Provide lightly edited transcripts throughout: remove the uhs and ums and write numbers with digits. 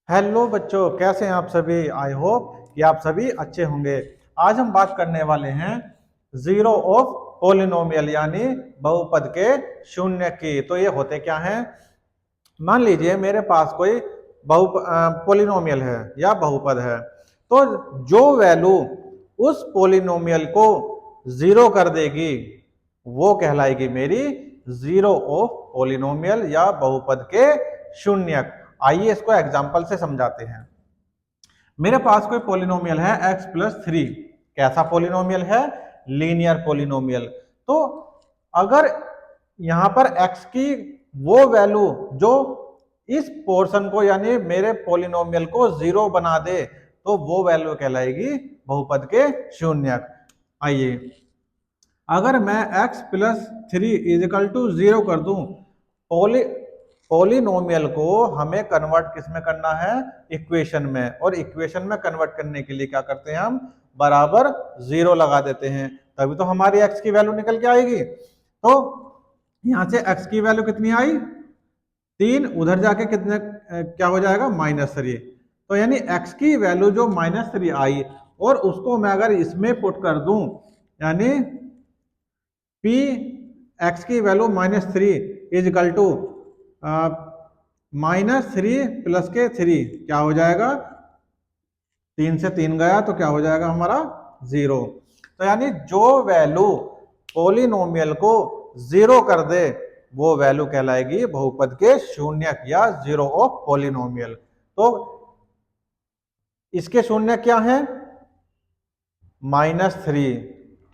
Hello बच्चों, कैसे हैं आप सभी। आई होप कि आप सभी अच्छे होंगे। आज हम बात करने वाले हैं जीरो ऑफ पोलिनोमियल यानी बहुपद के शून्य की। तो ये होते क्या हैं। मान लीजिए मेरे पास कोई पोलिनोमियल है या बहुपद है, तो जो वैल्यू उस पोलिनोमियल को जीरो कर देगी वो कहलाएगी मेरी जीरो ऑफ पोलिनोमियल या बहुपद के शून्यक। आइए इसको एग्जांपल से समझाते हैं। मेरे पास कोई पोलिनोमियल है x+3। कैसा पोलिनोमियल है? Linear polynomial. तो अगर यहां पर x की वो वैल्यू जो इस पोर्शन को यानी मेरे पोलिनोमियल को जीरो बना दे तो वो वैल्यू कहलाएगी बहुपद के शून्यक। आइए, अगर मैं x+3 इजिकल टू 0 कर दूं, पोलिनोमियल को हमें कन्वर्ट किस में करना है? इक्वेशन में। और इक्वेशन में कन्वर्ट करने के लिए क्या करते हैं हम? बराबर 0 लगा देते हैं, तभी तो हमारी x की वैल्यू निकल के आएगी। तो यहां से x की वैल्यू कितनी आई? 3, उधर जाके कितने क्या हो जाएगा? -3। तो यानी x की वैल्यू जो -3 आई और उसको मैं अगर इसमें पुट कर दूं, यानी p x की वैल्यू -3 इजिकल टू -3 प्लस के 3 क्या हो जाएगा? 3 से 3 गया तो क्या हो जाएगा हमारा? 0। तो यानी जो वैल्यू पोलिनोमियल को 0 कर दे वो वैल्यू कहलाएगी बहुपद के शून्यक या जीरो ऑफ पोलिनोमियल। तो इसके शून्य क्या है? -3।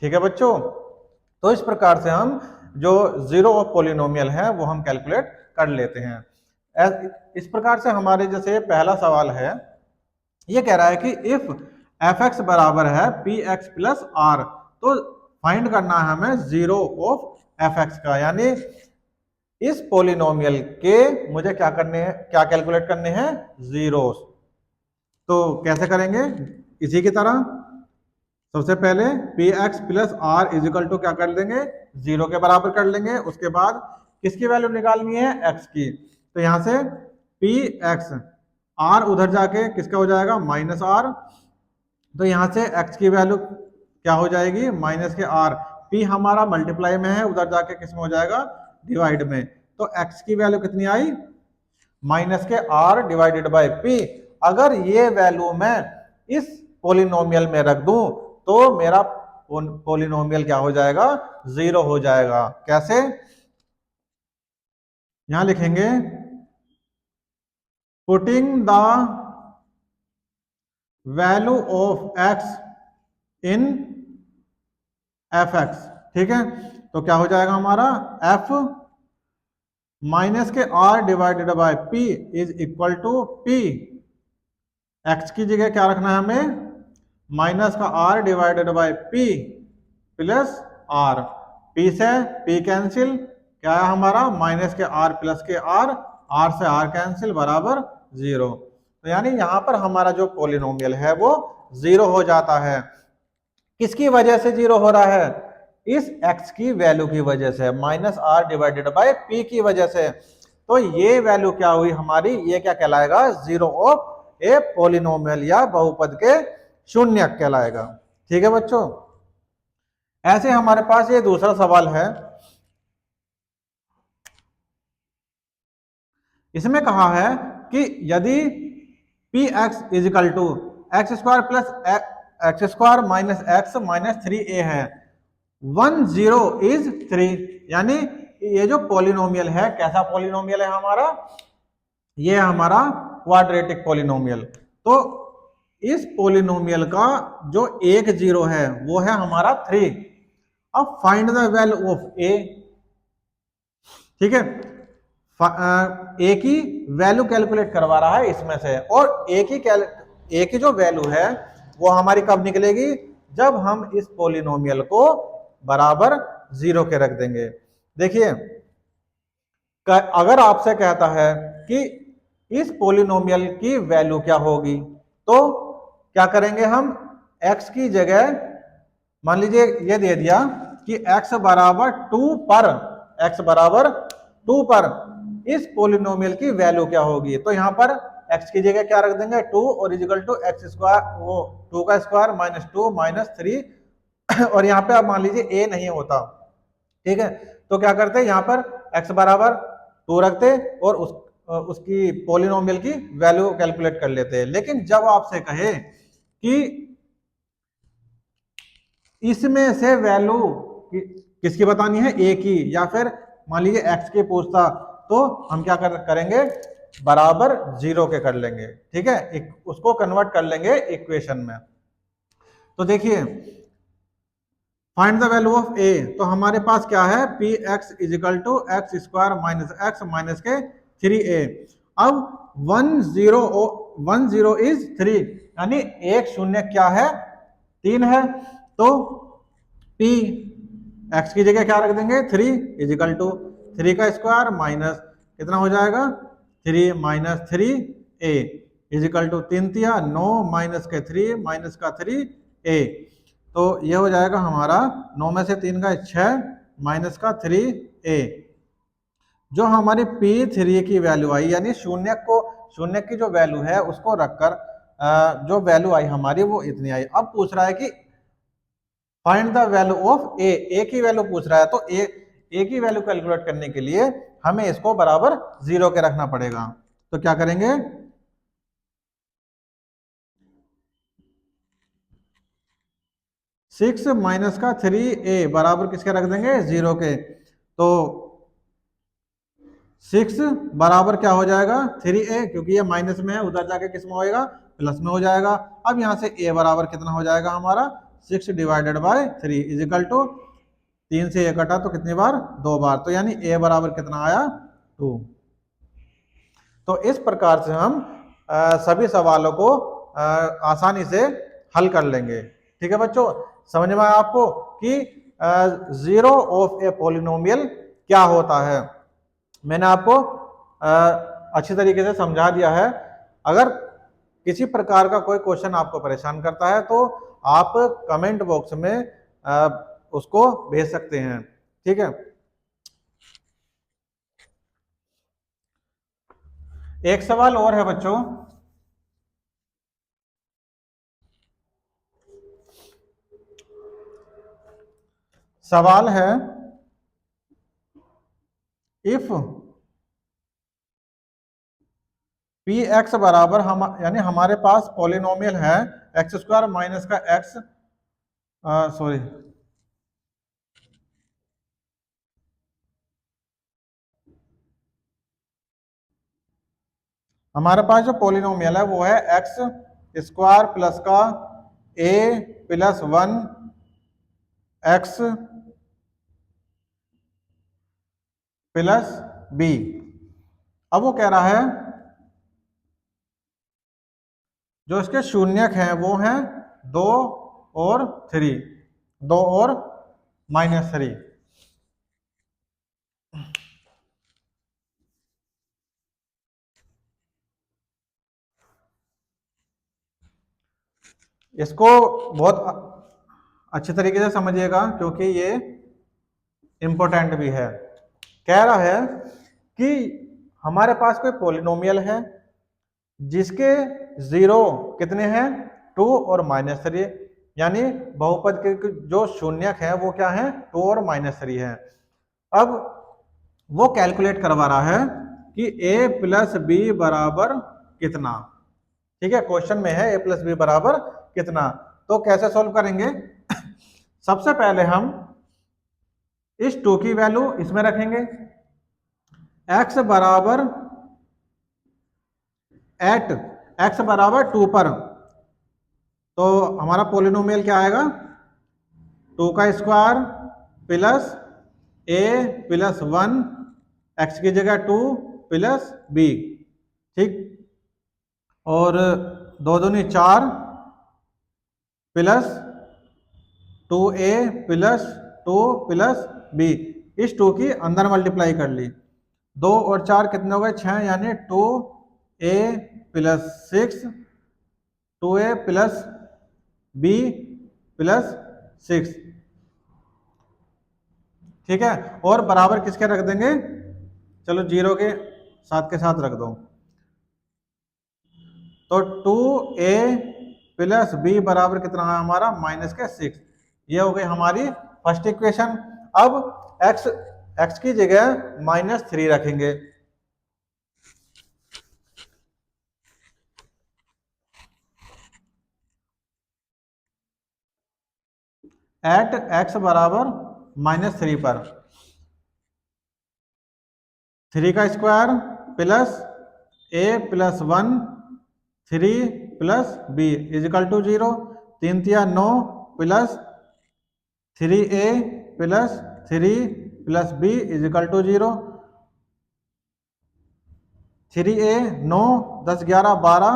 ठीक है बच्चों। तो इस प्रकार से हम जो जीरो ऑफ पोलिनोमियल है वो हम कैलकुलेट कर लेते हैं। इस प्रकार से हमारे जैसे पहला सवाल है, ये कह रहा है कि इफ f(x) बराबर है px प्लस r, तो फाइंड करना है हमें जीरो ऑफ f(x) का, यानी इस पोलिनोमियल के मुझे क्या करने हैं, क्या कैलकुलेट करने हैं? जीरोस। तो कैसे करेंगे? इसी की तरह सबसे पहले px plus r is equal to क्या कर देंगे? 0 के बराबर कर लेंगे। उसके बाद किसकी वैल्यू निकालनी है? x की। तो यहां से px, r उधर जाके किसका हो जाएगा? -r। तो यहां से x की वैल्यू क्या हो जाएगी? माइनस के r। p हमारा मल्टीप्लाई में है, उधर जाके किस में हो जाएगा? डिवाइड में। तो x की वैल्यू कितनी आई? माइनस के r डिवाइडेड बाय p। अगर ये वैल्यू मैं इस पोलिनोमियल में रख दूं तो मेरा पोलिनोमियल क्या हो जाएगा? 0 हो जाएगा। कैसे? यहां लिखेंगे putting the value of x in f(x). ठीक है, तो क्या हो जाएगा हमारा? f माइनस के r divided by p is equal to p। x की जगह क्या रखना है हमें? माइनस का r divided by p plus r। p से p कैंसिल, क्या है हमारा? माइनस के r प्लस के r से r कैंसिल बराबर 0। तो यानी यहां पर हमारा जो पोलिनोमियल है वो 0 हो जाता है। किसकी वजह से 0 हो रहा है? इस x की वैल्यू की वजह से, -r डिवाइडेड बाय p की वजह से। तो ये वैल्यू क्या हुई हमारी? ये क्या कहलाएगा? जीरो ऑफ ए पोलिनोमियल या बहुपद के शून्यक कहलाएगा। ठीक है बच्चों। ऐसे हमारे पास ये दूसरा सवाल है। इसमें कहा है कि यदि px is equal to x² plus x² minus x minus 3a है, 1 0 इज 3। यानी ये जो पोलिनोमियल है, कैसा पोलिनोमियल है हमारा? ये हमारा क्वाड्रेटिक पोलिनोमियल। तो इस पोलिनोमियल का जो एक 0 है वो है हमारा 3। अब find the value of a। ठीक है, ए की वैल्यू कैलकुलेट करवा रहा है इसमें से, और ए की जो वैल्यू है वो हमारी कब निकलेगी? जब हम इस पोलिनोमियल को बराबर 0 के रख देंगे। देखिए, अगर आपसे कहता है कि इस पोलिनोमियल की वैल्यू क्या होगी, तो क्या करेंगे हम? x की जगह मान लीजिए ये दे दिया कि x बराबर 2 पर, x बराबर 2 पर इस पोलिनोमियल की वैल्यू क्या होगी। तो यहां पर एक्स की जगह क्या रख देंगे 2 और इजिकल टू एक्स स्क्वायर, वो 2 का स्क्वायर माइनस 2 माइनस 3 और यहाँ पे आप मान लीजिए ए नहीं होता, ठीक है, तो क्या करते हैं यहाँ पर x बराबर 2 रखते और उसकी पॉलिनोमियल की वैल्यू कैलकुलेट कर लेते हैं। लेकिन जब आपसे कहे कि इसमें से वैल्यू किसकी बतानी है, ए की, या फिर मान लीजिए एक्स की पूछता, तो हम क्या करेंगे बराबर 0 के कर लेंगे, ठीक है, उसको कन्वर्ट कर लेंगे इक्वेशन में। तो देखिए find the value of A, तो हमारे पास क्या है P X is equal to X square minus X minus के 3a। अब 1 0 इज 3, यानी एक शून्य क्या है 3 है, तो p x की जगह क्या रख देंगे 3 इजिकल टू 3 का स्क्वायर माइनस कितना हो जाएगा 3 माइनस 3a इजिकल टू 3 तिया 9 माइनस के 3 माइनस का 3a, तो ये हो जाएगा हमारा 9 में से 3 का 6 माइनस का 3a। जो हमारी P3 की वैल्यू आई, यानी शून्य की जो वैल्यू है उसको रखकर जो वैल्यू आई हमारी वो इतनी आई। अब पूछ रहा है कि फाइंड द वैल्यू ऑफ ए की वैल्यू पूछ रहा है, तो ए की वैल्यू कैलकुलेट करने के लिए हमें इसको बराबर 0 के रखना पड़ेगा। तो क्या करेंगे 6 माइनस का 3a बराबर किसके रख देंगे 0 के, तो 6 बराबर क्या हो जाएगा 3a, क्योंकि ये माइनस में है उधर जाके किस में होएगा प्लस में हो जाएगा। अब यहां से a बराबर कितना हो जाएगा हमारा 6 डिवाइडेड बाय 3 इजिकल टू 3 से a कटा तो कितनी बार 2 बार, तो यानी a बराबर कितना आया 2। तो इस प्रकार से हम सभी सवालों को आसानी से हल कर लेंगे। ठीक है बच्चों, समझ में आया आपको कि जीरो ऑफ ए पॉलिनोमियल क्या होता है। मैंने आपको अच्छी तरीके से समझा दिया है। अगर किसी प्रकार का कोई क्वेश्चन आपको परेशान करता है तो आप कमेंट बॉक्स में उसको भेज सकते हैं, ठीक है। एक सवाल और है बच्चों, सवाल है इफ पी एक्स बराबर हम, यानी हमारे पास पॉलिनोमियल है एक्स स्क्वायर माइनस का एक्स, सॉरी हमारे पास जो पॉलिनोमियल है वो है एक्स स्क्वायर प्लस का ए प्लस 1 एक्स प्लस बी। अब वो कह रहा है जो इसके शून्यक हैं वो हैं 2 और 3, 2 और -3। इसको बहुत अच्छे तरीके से समझिएगा क्योंकि ये इंपॉर्टेंट भी है। कह रहा है कि हमारे पास कोई पॉलिनोमियल है जिसके जीरो कितने हैं 2 और -3, यानी बहुपद के जो शून्यक है वो क्या है 2 और -3 है। अब वो कैलकुलेट करवा रहा है कि a प्लस बी बराबर कितना, ठीक है, क्वेश्चन में है a प्लस बी बराबर कितना। तो कैसे सॉल्व करेंगे सबसे पहले हम इस 2 की वैल्यू इसमें रखेंगे, x बराबर एट x बराबर 2 पर, तो हमारा पॉलिनोमियल क्या आएगा 2 का square plus a plus 1 x की जगह 2 प्लस b, ठीक, और 2 दूनी 4 plus 2a plus 2 plus b, इस 2 की अंदर मल्टीप्लाई कर ली, 2 और 4 कितने हो गए 6, यानी 2a plus 6 2a plus b plus 6, ठीक है, और बराबर किसके रख देंगे, चलो 0 के साथ रख दो। तो 2a प्लस बी बराबर कितना है हमारा -6। ये हो गई हमारी फर्स्ट इक्वेशन। अब x की जगह -3 रखेंगे। एट x बराबर -3 पर 3 का square plus a plus 1 3 plus b is equal to 0। 3 तिया 9 plus 3a plus 3 plus b is equal to 0। 3a 9 10 11 12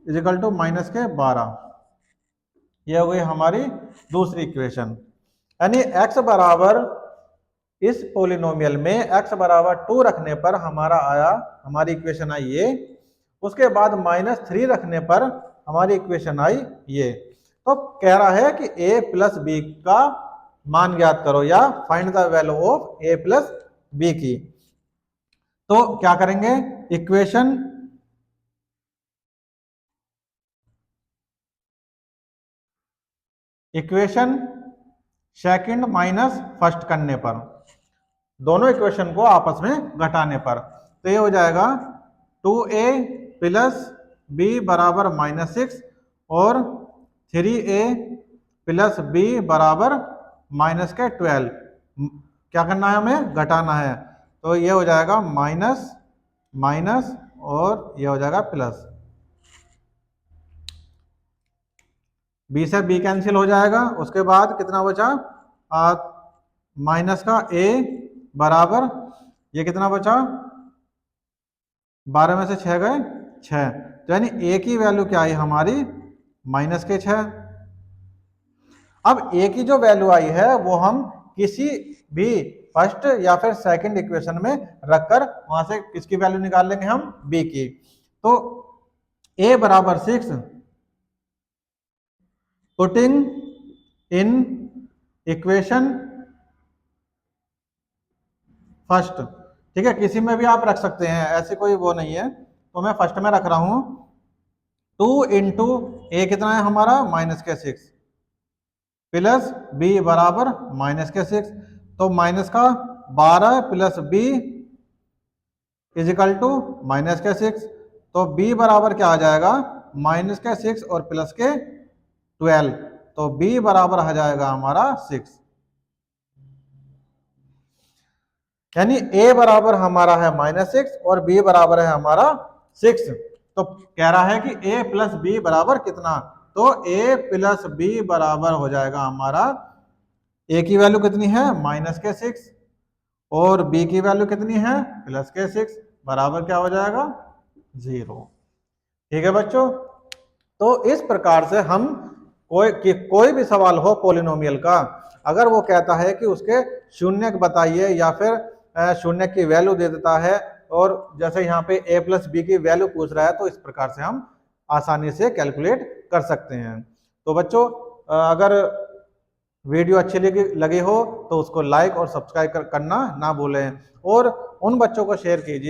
is equal to -12। यह हो गई हमारी दूसरी इक्वेशन। यानी x बराबर इस पोलिनोमियल में x बराबर 2 रखने पर हमारी इक्वेशन आई ये। उसके बाद -3 रखने पर हमारी इक्वेशन आई ये। तो कह रहा है कि a प्लस बी का मान ज्ञात करो या find the value of a plus B की। तो क्या करेंगे, इक्वेशन सेकंड माइनस फर्स्ट करने पर, दोनों इक्वेशन को आपस में घटाने पर, तो ये हो जाएगा 2a प्लस बी बराबर -6 और 3a प्लस बी बराबर -12। क्या करना है, हमें घटाना है। तो ये हो जाएगा माइनस माइनस और ये हो जाएगा प्लस। बी से बी कैंसिल हो जाएगा। उसके बाद कितना बचा, माइनस का a बराबर ये कितना बचा, 12 में से 6 गए 6। तो यानी a की वैल्यू क्या आई हमारी -6। अब a की जो वैल्यू आई है वो हम किसी भी फर्स्ट या फिर सेकंड इक्वेशन में रखकर वहां से किसकी वैल्यू निकाल लेंगे, हम b की। तो a बराबर 6 पुटिंग इन इक्वेशन फर्स्ट, ठीक है, किसी में भी आप रख सकते हैं, ऐसे कोई वो नहीं है। तो मैं फर्स्ट में रख रहा हूं 2 इंटू ए कितना है हमारा -6 प्लस बी बराबर -6। तो माइनस का 12 प्लस बी इजिकल टू -6। तो b बराबर क्या आ जाएगा, -6 और प्लस के 12। तो b बराबर आ जाएगा हमारा 6। यानी a बराबर हमारा है -6 और b बराबर है हमारा 6। तो कह रहा है कि a प्लस बी बराबर कितना, तो a प्लस बी बराबर हो जाएगा हमारा, a की वैल्यू कितनी है -6 और b की वैल्यू कितनी है +6, बराबर क्या हो जाएगा 0। ठीक है बच्चों, तो इस प्रकार से हम कोई भी सवाल हो पोलिनोमियल का, अगर वो कहता है कि उसके शून्य बताइए या फिर शून्य की वैल्यू दे देता है, और जैसे यहाँ पे a प्लस बी की वैल्यू पूछ रहा है, तो इस प्रकार से हम आसानी से कैलकुलेट कर सकते हैं। तो बच्चों, अगर वीडियो अच्छी लगी हो तो उसको लाइक और सब्सक्राइब करना ना भूलें, और उन बच्चों को शेयर कीजिए